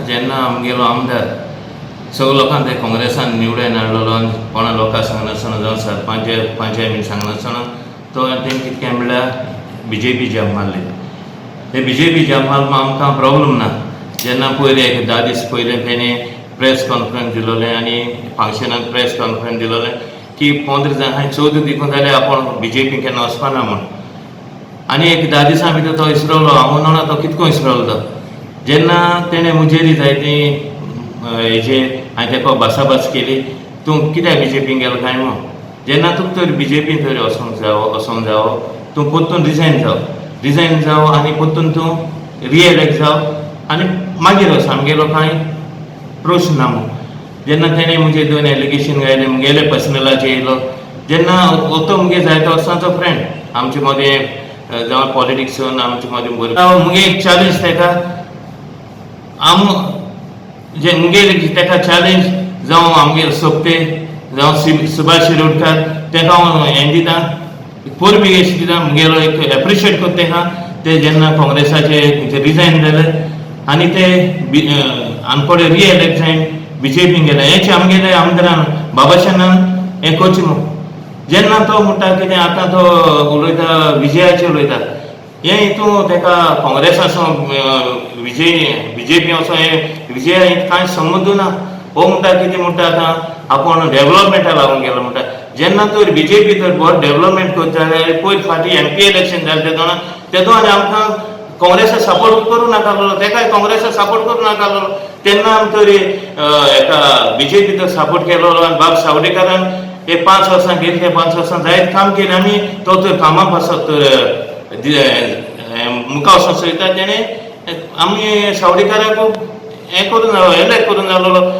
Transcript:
जेन्ना आमगेलो आमदार सगळ्या लोकांक ते काँग्रेसान निवडून हाडलेलो आनी कोणा लोकांक सांगनासतना जावं सरपंचाय बीन सांगनासतना तो तेणी कितें केलें म्हणल्यार BJP जाप मारली. ते BJP जाप मारप आमकां प्रॉब्लम ना. जेन्ना पयलीं एक 10 दीस पयलीं तेणी प्रेस कॉन्फरन्स दिलोलें आनी फंक्शनाक प्रेस कॉन्फरन्स दिलोलें की 15 जाण हांवें 14 दिवूं जाल्यार आपूण BJP केन्ना वचपाना म्हूण. आनी एक 10 दिसां भितर तो इसरलो. हांव म्हणना तो कितको इसरलो तो. जेन्ना तेणें मुजेरी जायती हेजेर हांवें तेका भासाभास केली, तूं कित्याक BJP गेलो काय म्हूण. जेन्ना तुका तर BJP थंय वचोंक जावो तूं परतून रिजायन जावं आनी परतून तूं रिएलेक्ट जावं आनी मागीर वच. आमगेलो कांय प्रश्न ना म्हूण. जेन्ना तेणें मुजे 2 एलिगेशन घायले मुगेले पर्सनलाचेर येयलो. जेन्ना तो मुगे जायतो वचनाचो फ्रेंड आमचे मदें जावं पॉलिटिक्सान आमचे मदें बरें मुगे एक चॅलेंज तेका मुगेर तेका चॅलेंज जावं आमगेर सोपते जावं सुभाष शिरोडकार तेका हांव हें दिता पोरबिगेश दिता. मुगेलो एक एप्रिशिएट करता तेका ते जेन्ना काँग्रेसाचे रिजायन जाले आनी ते आनकोडे रिएलेक्ट जायन BJP गेले. हेचे आमगेले आमदारान बाबाशनान हें करचें म्हूण. जेन्ना तो म्हणटा कितें आतां तो उलयता विजयाचेर उलयता. हें हितूं तेका काँग्रेसाचो BJP असो हें विजया हितूं कांय संबंद ना. हो म्हणटा कितें म्हणटा आतां आपूण डेव्हलपमेंटा लागून गेलो म्हणटा. जेन्ना तर BJP तर बरो डेव्हलपमेंट करता जाल्यार पयर फाटीं MP इलेक्शन जालें तेदो आनी आमकां काँग्रेसा सपोर्ट करूं नाकालो. तेकाय काँग्रेसा सपोर्ट करूं नाकालो. तेन्ना आमी तर हेका BJP तर सपोर्ट केलो आनी बाब सावडेकारान हे 5 वर्सां गेली ते 5 वर्सां जायत काम केलें आमी तो तर कामाक पासत तर मुखार वचोंक सोदता. तेणें आमी सावडेकाराक हें करून एलेक्ट करून जालो.